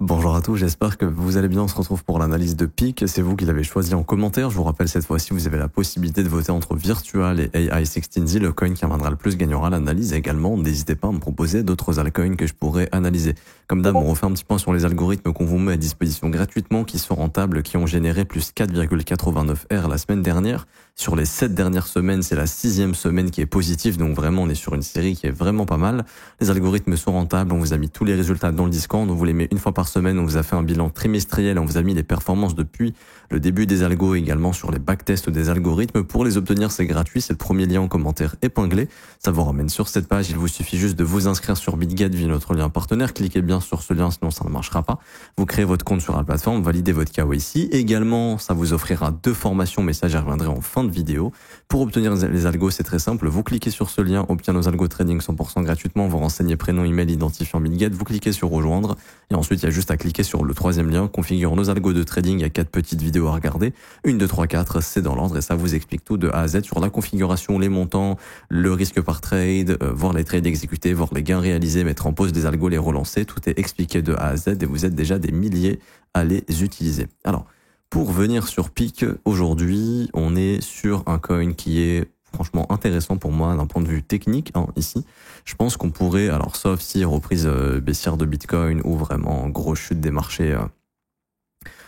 Bonjour à tous, j'espère que vous allez bien. On se retrouve pour l'analyse de PIC. C'est vous qui l'avez choisi en commentaire. Je vous rappelle, cette fois-ci, vous avez la possibilité de voter entre Virtual et AI16Z. Le coin qui reviendra le plus gagnera l'analyse. Et également, n'hésitez pas à me proposer d'autres altcoins que je pourrais analyser. Comme d'hab, on refait un petit point sur les algorithmes qu'on vous met à disposition gratuitement, qui sont rentables, qui ont généré plus 4,89 R la semaine dernière. Sur les 7 dernières semaines, c'est la 6e semaine qui est positive. Donc vraiment, on est sur une série qui est vraiment pas mal. Les algorithmes sont rentables. On vous a mis tous les résultats dans le Discord. On vous les met une fois par semaine. On vous a fait un bilan trimestriel. On vous a mis les performances depuis le début des algos, également sur les backtests des algorithmes. Pour les obtenir, c'est gratuit. C'est le premier lien en commentaire épinglé. Ça vous ramène sur cette page. Il vous suffit juste de vous inscrire sur BitGet via notre lien partenaire. Cliquez bien sur ce lien, sinon ça ne marchera pas. Vous créez votre compte sur la plateforme, validez votre KYC. Également, ça vous offrira 2 formations, mais ça, j'y reviendrai en fin de vidéo. Pour obtenir les algos, c'est très simple. Vous cliquez sur ce lien, obtient nos algos trading 100% gratuitement. Vous renseignez prénom, email, identifiant BitGet. Vous cliquez sur rejoindre. Et ensuite, il y a juste à cliquer sur le 3e lien, configure nos algos de trading. Il y a 4 petites vidéos à regarder. 1, 2, 3, 4, c'est dans l'ordre et ça vous explique tout de A à Z sur la configuration, les montants, le risque par trade, voir les trades exécutés, voir les gains réalisés, mettre en pause les algos, les relancer. Tout est expliqué de A à Z et vous êtes déjà des milliers à les utiliser. Alors, pour venir sur PIC, aujourd'hui, on est sur un coin qui est franchement intéressant pour moi d'un point de vue technique, ici. Je pense qu'on pourrait, alors sauf si reprise baissière de Bitcoin ou vraiment grosse chute des marchés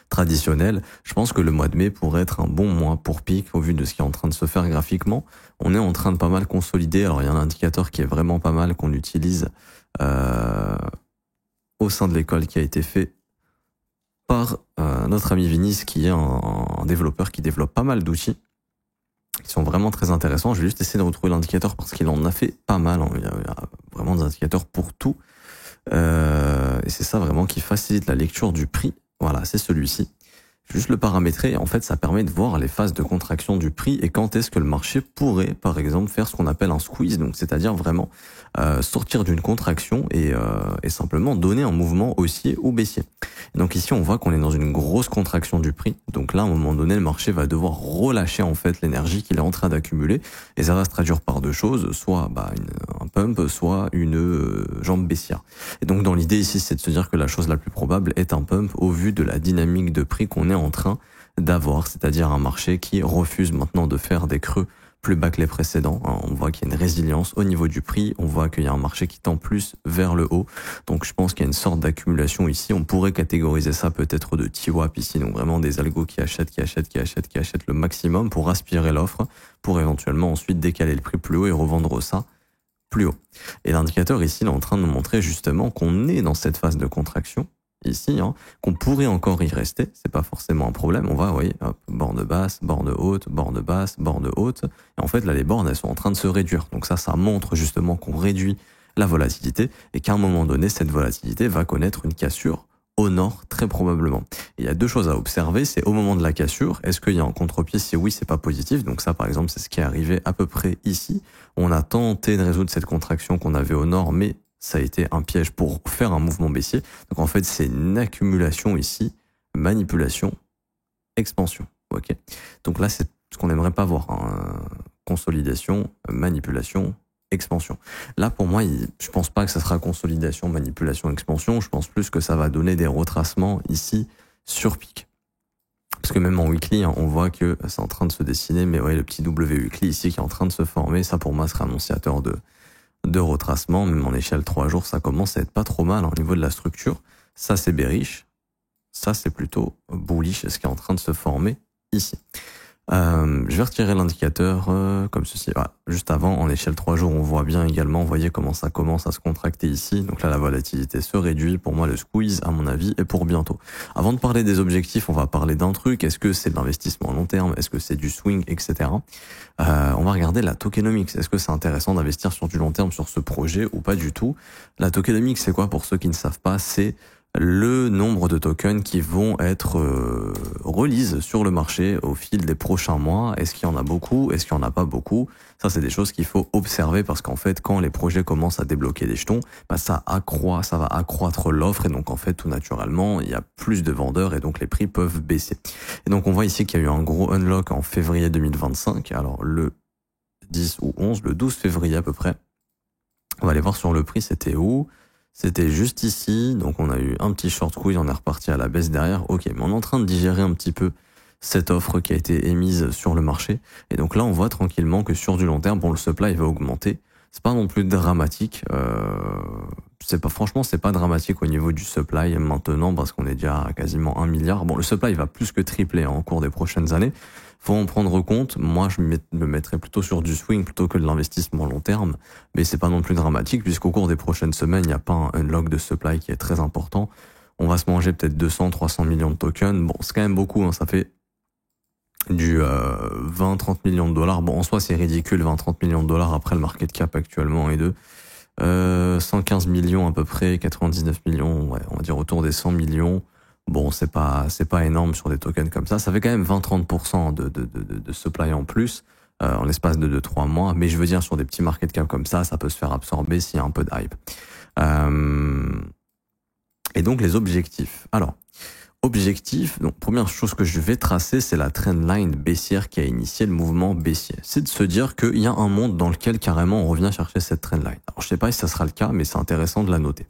traditionnels, je pense que le mois de mai pourrait être un bon mois pour PIC au vu de ce qui est en train de se faire graphiquement. On est en train de pas mal consolider. Alors il y a un indicateur qui est vraiment pas mal qu'on utilise au sein de l'école qui a été fait par notre ami Vinis, qui est un développeur qui développe pas mal d'outils qui sont vraiment très intéressants. Je vais juste essayer de retrouver l'indicateur parce qu'il en a fait pas mal. Il y a vraiment des indicateurs pour tout. Et c'est ça vraiment qui facilite la lecture du prix. Voilà, c'est celui-ci. Juste le paramétrer, en fait, ça permet de voir les phases de contraction du prix et quand est-ce que le marché pourrait, par exemple, faire ce qu'on appelle un squeeze, donc c'est-à-dire vraiment sortir d'une contraction et simplement donner un mouvement haussier ou baissier. Et donc ici, on voit qu'on est dans une grosse contraction du prix. Donc là, à un moment donné, le marché va devoir relâcher en fait l'énergie qu'il est en train d'accumuler et ça va se traduire par 2 choses, soit un pump, soit une jambe baissière. Et donc dans l'idée ici, c'est de se dire que la chose la plus probable est un pump au vu de la dynamique de prix qu'on est en train d'avoir, c'est-à-dire un marché qui refuse maintenant de faire des creux plus bas que les précédents. On voit qu'il y a une résilience au niveau du prix, on voit qu'il y a un marché qui tend plus vers le haut, donc je pense qu'il y a une sorte d'accumulation ici. On pourrait catégoriser ça peut-être de TWAP ici, donc vraiment des algos qui achètent le maximum pour aspirer l'offre, pour éventuellement ensuite décaler le prix plus haut et revendre ça plus haut. Et l'indicateur ici, il est en train de nous montrer justement qu'on est dans cette phase de contraction ici, qu'on pourrait encore y rester, c'est pas forcément un problème. On va, vous voyez, hop, borne basse, borne haute, borne basse, borne haute. Et en fait, là, les bornes, elles sont en train de se réduire. Donc ça montre justement qu'on réduit la volatilité et qu'à un moment donné, cette volatilité va connaître une cassure au nord, très probablement. Et il y a 2 choses à observer, c'est au moment de la cassure, est-ce qu'il y a un contre-pied? Si oui, c'est pas positif. Donc ça, par exemple, c'est ce qui est arrivé à peu près ici. On a tenté de résoudre cette contraction qu'on avait au nord, mais ça a été un piège pour faire un mouvement baissier. Donc en fait, c'est une accumulation ici, manipulation, expansion. Ok. Donc là, c'est ce qu'on n'aimerait pas voir. Consolidation, manipulation, expansion. Là, pour moi, je pense pas que ça sera consolidation, manipulation, expansion. Je pense plus que ça va donner des retracements ici sur PIC. Parce que même en weekly, on voit que c'est en train de se dessiner, mais ouais, le petit W weekly ici qui est en train de se former, ça pour moi serait annonciateur de retracement. Même en échelle 3 jours, ça commence à être pas trop mal au niveau de la structure. Ça, c'est bearish. Ça, c'est plutôt bullish, ce qui est en train de se former ici. Je vais retirer l'indicateur comme ceci. Voilà. Juste avant, en échelle 3 jours, on voit bien également, vous voyez comment ça commence à se contracter ici. Donc là, la volatilité se réduit. Pour moi, le squeeze, à mon avis, est pour bientôt. Avant de parler des objectifs, on va parler d'un truc. Est-ce que c'est de l'investissement à long terme? Est-ce que c'est du swing, etc. On va regarder la tokenomics. Est-ce que c'est intéressant d'investir sur du long terme sur ce projet ou pas du tout? La tokenomics, c'est quoi pour ceux qui ne savent pas? C'est le nombre de tokens qui vont être release sur le marché au fil des prochains mois. Est-ce qu'il y en a beaucoup? Est-ce qu'il n'y en a pas beaucoup? Ça, c'est des choses qu'il faut observer parce qu'en fait, quand les projets commencent à débloquer des jetons, ça va accroître l'offre et donc en fait, tout naturellement, il y a plus de vendeurs et donc les prix peuvent baisser. Et donc, on voit ici qu'il y a eu un gros unlock en février 2025. Alors, le 10 ou 11, le 12 février à peu près. On va aller voir sur le prix, c'était où? C'était juste ici, donc on a eu un petit short squeeze, on est reparti à la baisse derrière. Ok, mais on est en train de digérer un petit peu cette offre qui a été émise sur le marché. Et donc là, on voit tranquillement que sur du long terme, bon, le supply va augmenter. C'est pas non plus dramatique. Franchement, c'est pas dramatique au niveau du supply maintenant parce qu'on est déjà à quasiment 1 milliard. Bon, le supply va plus que tripler en cours des prochaines années. Faut en prendre compte. Moi, je me mettrais plutôt sur du swing plutôt que de l'investissement long terme. Mais c'est pas non plus dramatique puisqu'au cours des prochaines semaines, il n'y a pas un unlock de supply qui est très important. On va se manger peut-être 200, 300 millions de tokens. Bon, c'est quand même beaucoup, hein. Ça fait du 20-30 millions de dollars. Bon, en soi, c'est ridicule, 20-30 millions de dollars après le market cap actuellement est de 115 millions à peu près, 99 millions, ouais, on va dire autour des 100 millions. Bon, c'est pas énorme sur des tokens comme ça. Ça fait quand même 20-30% de supply en plus, en l'espace de 2-3 mois. Mais je veux dire, sur des petits market cap comme ça peut se faire absorber s'il y a un peu de hype. Et donc, les objectifs. Alors, objectif, donc première chose que je vais tracer, c'est la trendline baissière qui a initié le mouvement baissier. C'est de se dire qu'il y a un monde dans lequel carrément on revient chercher cette trendline. Alors je sais pas si ça sera le cas, mais c'est intéressant de la noter.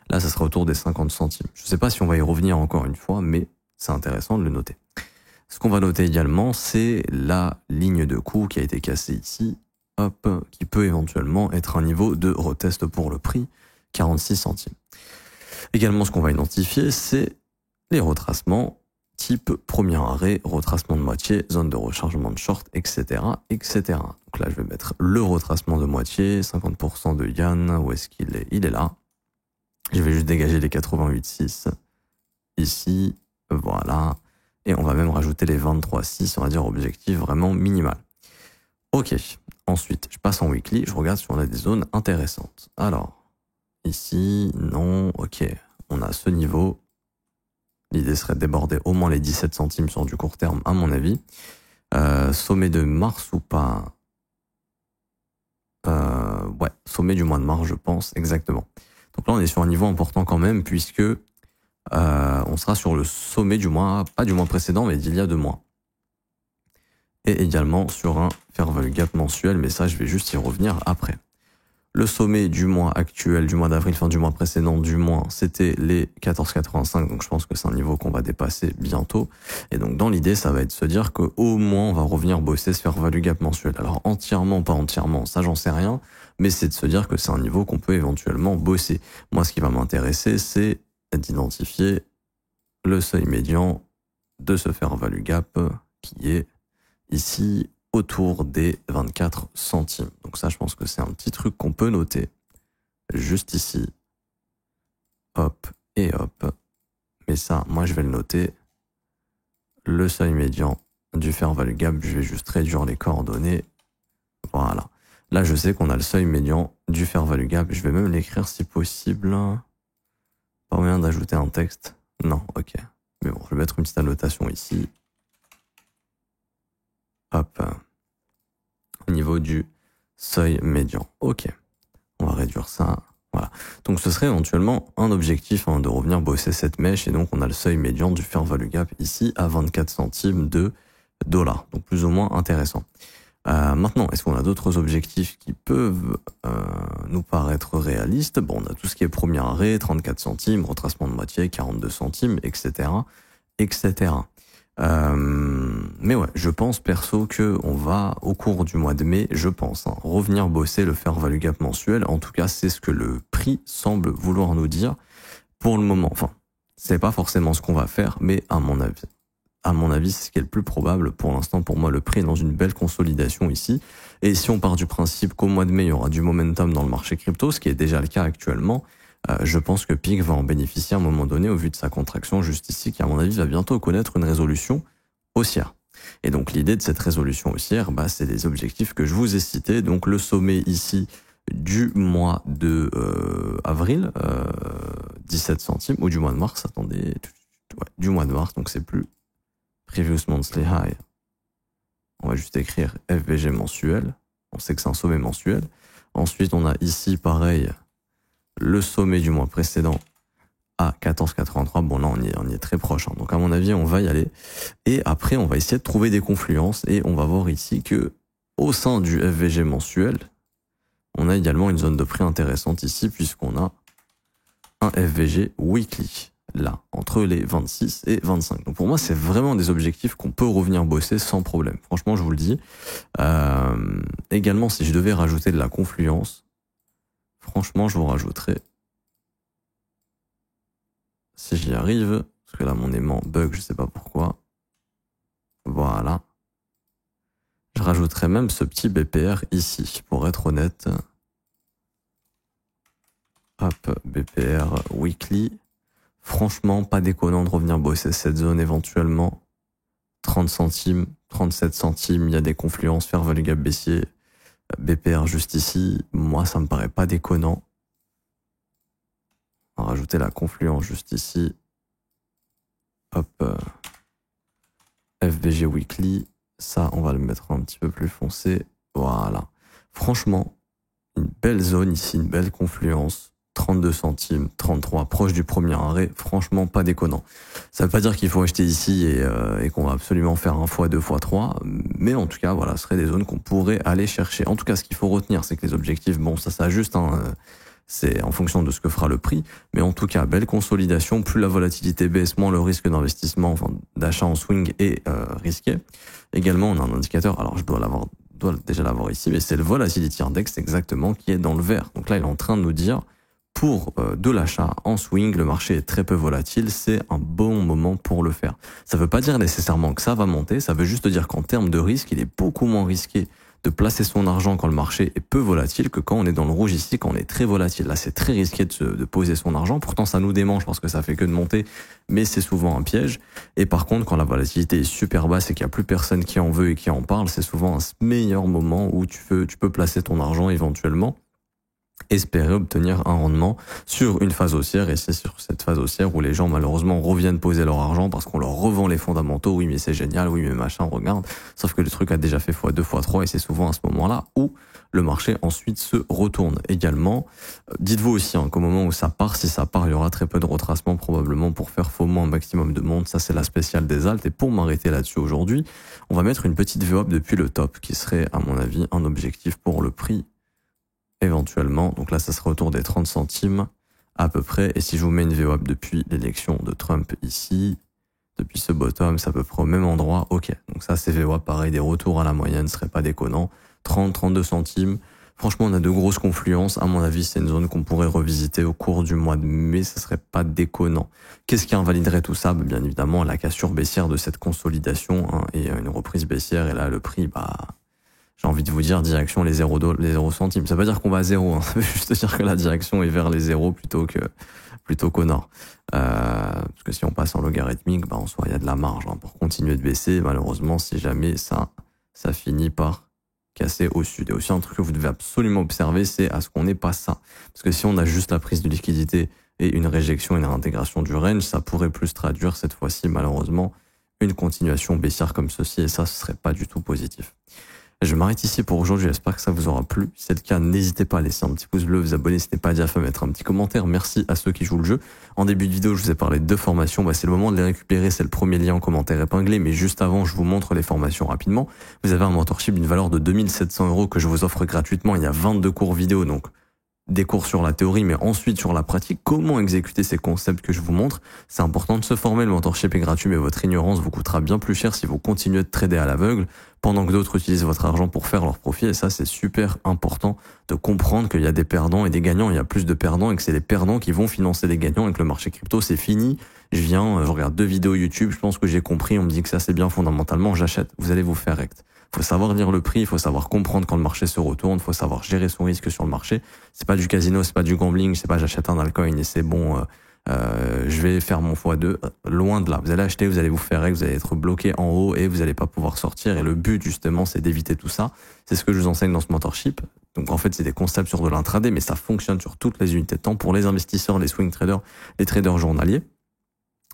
Là, ça sera autour des 50 centimes. Je sais pas si on va y revenir encore une fois, mais c'est intéressant de le noter. Ce qu'on va noter également, c'est la ligne de coût qui a été cassée ici, hop, qui peut éventuellement être un niveau de retest pour le prix, 46 centimes. Également, ce qu'on va identifier, c'est les retracements type premier arrêt, retracement de moitié, zone de rechargement de short, etc., etc. Donc là, je vais mettre le retracement de moitié, 50% de Yann. Où est-ce qu'il est? Il est là. Je vais juste dégager les 88,6 ici. Voilà. Et on va même rajouter les 23,6, on va dire objectif vraiment minimal. Ok. Ensuite, je passe en weekly. Je regarde si on a des zones intéressantes. Alors, ici, non. Ok. On a ce niveau. L'idée serait de déborder au moins les 17 centimes sur du court terme, à mon avis. Sommet de mars ou pas? Ouais, sommet du mois de mars, je pense, exactement. Donc là, on est sur un niveau important quand même, puisque on sera sur le sommet du mois, pas du mois précédent, mais d'il y a 2 mois. Et également sur un fair value gap mensuel, mais ça, je vais juste y revenir après. Le sommet du mois actuel, du mois d'avril, fin du mois précédent, du mois, c'était les 14,85. Donc je pense que c'est un niveau qu'on va dépasser bientôt. Et donc dans l'idée, ça va être de se dire qu'au moins on va revenir bosser ce fair value gap mensuel. Alors entièrement, pas entièrement, ça j'en sais rien. Mais c'est de se dire que c'est un niveau qu'on peut éventuellement bosser. Moi, ce qui va m'intéresser, c'est d'identifier le seuil médian de ce fair value gap qui est ici autour des 24 centimes. Donc ça, je pense que c'est un petit truc qu'on peut noter. Juste ici. Hop et hop. Mais ça, moi, je vais le noter. Le seuil médian du fair value gap, je vais juste réduire les coordonnées. Voilà. Là, je sais qu'on a le seuil médian du fair value gap. Je vais même l'écrire si possible. Pas moyen d'ajouter un texte. Non, ok. Mais bon, je vais mettre une petite annotation ici. Hop. Au niveau du seuil médian. Ok. On va réduire ça. Voilà. Donc ce serait éventuellement un objectif de revenir bosser cette mèche. Et donc on a le seuil médian du fair value gap ici à 24 centimes de dollars. Donc plus ou moins intéressant. Maintenant, est-ce qu'on a d'autres objectifs qui peuvent nous paraître réalistes? Bon, on a tout ce qui est premier arrêt, 34 centimes, retracement de moitié, 42 centimes, etc. etc. Mais ouais, je pense perso que on va, au cours du mois de mai, je pense, revenir bosser le fair value gap mensuel. En tout cas, c'est ce que le prix semble vouloir nous dire pour le moment. Enfin, c'est pas forcément ce qu'on va faire, mais à mon avis, c'est ce qui est le plus probable. Pour l'instant, pour moi, le prix est dans une belle consolidation ici. Et si on part du principe qu'au mois de mai, il y aura du momentum dans le marché crypto, ce qui est déjà le cas actuellement, je pense que PIC va en bénéficier à un moment donné au vu de sa contraction juste ici, qui à mon avis va bientôt connaître une résolution haussière. Et donc l'idée de cette résolution haussière, c'est les objectifs que je vous ai cités. Donc le sommet ici du mois de avril, 17 centimes, ou du mois de mars, attendez, ouais, du mois de mars, donc c'est plus Previous Monthly High. On va juste écrire FVG mensuel, on sait que c'est un sommet mensuel. Ensuite on a ici pareil, le sommet du mois précédent à 14,83. Bon, là, on y est très proche. Donc, à mon avis, on va y aller. Et après, on va essayer de trouver des confluences. Et on va voir ici que, au sein du FVG mensuel, on a également une zone de prix intéressante ici, puisqu'on a un FVG weekly, là, entre les 26 et 25. Donc pour moi, c'est vraiment des objectifs qu'on peut revenir bosser sans problème. Franchement, je vous le dis. Également, si je devais rajouter de la confluence, franchement, je vous rajouterais, si j'y arrive, parce que là, mon aimant bug, je sais pas pourquoi. Voilà. Je rajouterais même ce petit BPR ici, pour être honnête. Hop, BPR weekly. Franchement, pas déconnant de revenir bosser cette zone éventuellement. 30 centimes, 37 centimes, il y a des confluences, faire value gap baissier, BPR juste ici. Moi, ça me paraît pas déconnant. On va rajouter la confluence juste ici. Hop, FVG weekly. Ça, on va le mettre un petit peu plus foncé. Voilà. Franchement, une belle zone ici, une belle confluence. 32 centimes, 33, proche du premier arrêt. Franchement, pas déconnant. Ça veut pas dire qu'il faut acheter ici et qu'on va absolument faire un x2, x3. Mais en tout cas, voilà, ce serait des zones qu'on pourrait aller chercher. En tout cas, ce qu'il faut retenir, c'est que les objectifs, bon, ça s'ajuste, hein, c'est en fonction de ce que fera le prix. Mais en tout cas, belle consolidation. Plus la volatilité baisse, moins le risque d'investissement, enfin, d'achat en swing est risqué. Également, on a un indicateur, alors je dois déjà l'avoir ici, mais c'est le Volatility Index exactement qui est dans le vert. Donc là, il est en train de nous dire, pour de l'achat en swing, le marché est très peu volatile, c'est un bon moment pour le faire. Ça ne veut pas dire nécessairement que ça va monter, ça veut juste dire qu'en termes de risque, il est beaucoup moins risqué de placer son argent quand le marché est peu volatile que quand on est dans le rouge ici, quand on est très volatile. Là, c'est très risqué de poser son argent. Pourtant, ça nous démange parce que ça fait que de monter, mais c'est souvent un piège. Et par contre, quand la volatilité est super basse et qu'il n'y a plus personne qui en veut et qui en parle, c'est souvent un meilleur moment où tu peux placer ton argent éventuellement, espérer obtenir un rendement sur une phase haussière. Et c'est sur cette phase haussière où les gens malheureusement reviennent poser leur argent parce qu'on leur revend les fondamentaux. Oui mais c'est génial, oui mais machin, regarde. Sauf que le truc a déjà fait x2, x3 et c'est souvent à ce moment-là où le marché ensuite se retourne. Également, dites-vous aussi qu'au moment où ça part, si ça part, il y aura très peu de retracement probablement pour faire faussement un maximum de monde. Ça c'est la spéciale des alts. Et pour m'arrêter là-dessus aujourd'hui, on va mettre une petite VWAP depuis le top qui serait à mon avis un objectif pour le prix éventuellement. Donc là, ça serait autour des 30 centimes à peu près. Et si je vous mets une VWAP depuis l'élection de Trump ici, depuis ce bottom, c'est à peu près au même endroit. Ok. Donc ça, c'est VWAP, pareil, des retours à la moyenne, ce serait pas déconnant. 30, 32 centimes. Franchement, on a de grosses confluences. À mon avis, c'est une zone qu'on pourrait revisiter au cours du mois de mai. Ça serait pas déconnant. Qu'est-ce qui invaliderait tout ça? Bien évidemment, la cassure baissière de cette consolidation, et une reprise baissière. Et là, le prix, j'ai envie de vous dire direction les 0 centimes. Ça veut pas dire qu'on va à zéro, hein. Ça veut juste dire que la direction est vers les zéros plutôt qu'au nord. Parce que si on passe en logarithmique, en soi, il y a de la marge, hein, pour continuer de baisser. Malheureusement, si jamais ça finit par casser au sud. Et aussi, un truc que vous devez absolument observer, c'est à ce qu'on n'est pas ça. Parce que si on a juste la prise de liquidité et une réjection et une réintégration du range, ça pourrait plus traduire cette fois-ci, malheureusement, une continuation baissière comme ceci. Et ça, ce serait pas du tout positif. Je m'arrête ici pour aujourd'hui, j'espère que ça vous aura plu. Si c'est le cas, n'hésitez pas à laisser un petit pouce bleu, vous abonner si ce n'est pas déjà fait, mettre un petit commentaire. Merci à ceux qui jouent le jeu. En début de vidéo, je vous ai parlé de 2 formations. C'est le moment de les récupérer, c'est le premier lien en commentaire épinglé. Mais juste avant, je vous montre les formations rapidement. Vous avez un mentorship d'une valeur de 2700 € que je vous offre gratuitement. Il y a 22 cours vidéo, donc des cours sur la théorie, mais ensuite sur la pratique, comment exécuter ces concepts que je vous montre. C'est important de se former, le mentorship est gratuit, mais votre ignorance vous coûtera bien plus cher si vous continuez de trader à l'aveugle, pendant que d'autres utilisent votre argent pour faire leur profit. Et ça, c'est super important de comprendre qu'il y a des perdants et des gagnants. Il y a plus de perdants et que c'est les perdants qui vont financer les gagnants et que le marché crypto, c'est fini. Je regarde 2 vidéos YouTube, je pense que j'ai compris, on me dit que ça c'est bien fondamentalement, j'achète. Vous allez vous faire rect. Il faut savoir lire le prix, il faut savoir comprendre quand le marché se retourne, il faut savoir gérer son risque sur le marché. C'est pas du casino, c'est pas du gambling, c'est pas j'achète un altcoin et c'est bon, je vais faire mon x2. Loin de là. Vous allez acheter, vous allez vous faire rect, vous allez être bloqué en haut et vous allez pas pouvoir sortir. Et le but justement, c'est d'éviter tout ça. C'est ce que je vous enseigne dans ce mentorship. Donc en fait, c'est des concepts sur de l'intraday, mais ça fonctionne sur toutes les unités de temps pour les investisseurs, les swing traders, les traders journaliers.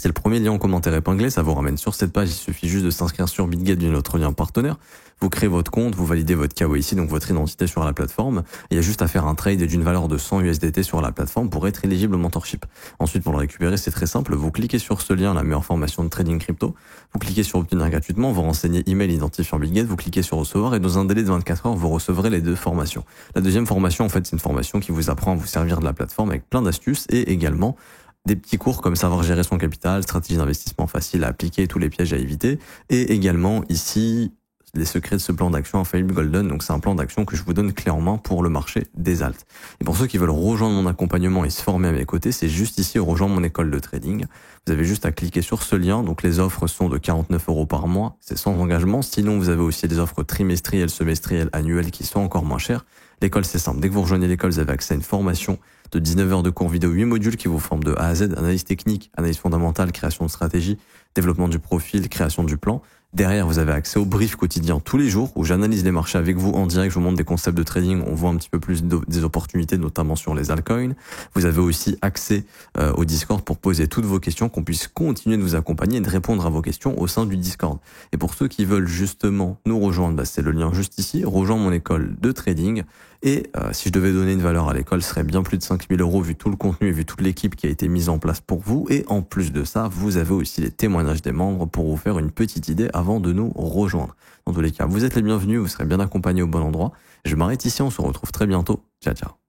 C'est le premier lien en commentaire épinglé, ça vous ramène sur cette page, il suffit juste de s'inscrire sur BitGet via notre lien partenaire. Vous créez votre compte, vous validez votre KYC, donc votre identité sur la plateforme. Il y a juste à faire un trade d'une valeur de 100 USDT sur la plateforme pour être éligible au mentorship. Ensuite, pour le récupérer, c'est très simple. Vous cliquez sur ce lien, la meilleure formation de trading crypto. Vous cliquez sur obtenir gratuitement, vous renseignez email identifiant BitGet, vous cliquez sur recevoir et dans un délai de 24 heures, vous recevrez les 2 formations. La deuxième formation, en fait, c'est une formation qui vous apprend à vous servir de la plateforme avec plein d'astuces et également des petits cours comme savoir gérer son capital, stratégie d'investissement facile à appliquer, tous les pièges à éviter. Et également ici, les secrets de ce plan d'action Infaillible Golden. Donc c'est un plan d'action que je vous donne clé en main pour le marché des alts. Et pour ceux qui veulent rejoindre mon accompagnement et se former à mes côtés, c'est juste ici, rejoindre mon école de trading. Vous avez juste à cliquer sur ce lien. Donc les offres sont de 49 € par mois. C'est sans engagement. Sinon, vous avez aussi des offres trimestrielles, semestrielles, annuelles qui sont encore moins chères. L'école, c'est simple. Dès que vous rejoignez l'école, vous avez accès à une formation de 19 heures de cours vidéo, 8 modules qui vous forment de A à Z, analyse technique, analyse fondamentale, création de stratégie, développement du profil, création du plan. Derrière, vous avez accès au brief quotidien tous les jours où j'analyse les marchés avec vous en direct, je vous montre des concepts de trading, on voit un petit peu plus des opportunités, notamment sur les altcoins. Vous avez aussi accès au Discord pour poser toutes vos questions, qu'on puisse continuer de vous accompagner et de répondre à vos questions au sein du Discord. Et pour ceux qui veulent justement nous rejoindre, c'est le lien juste ici, rejoindre mon école de trading. Et si je devais donner une valeur à l'école, ce serait bien plus de 5 000 € vu tout le contenu et vu toute l'équipe qui a été mise en place pour vous. Et en plus de ça, vous avez aussi les témoignages des membres pour vous faire une petite idée avant de nous rejoindre. Dans tous les cas, vous êtes les bienvenus, vous serez bien accompagnés au bon endroit. Je m'arrête ici, on se retrouve très bientôt. Ciao, ciao.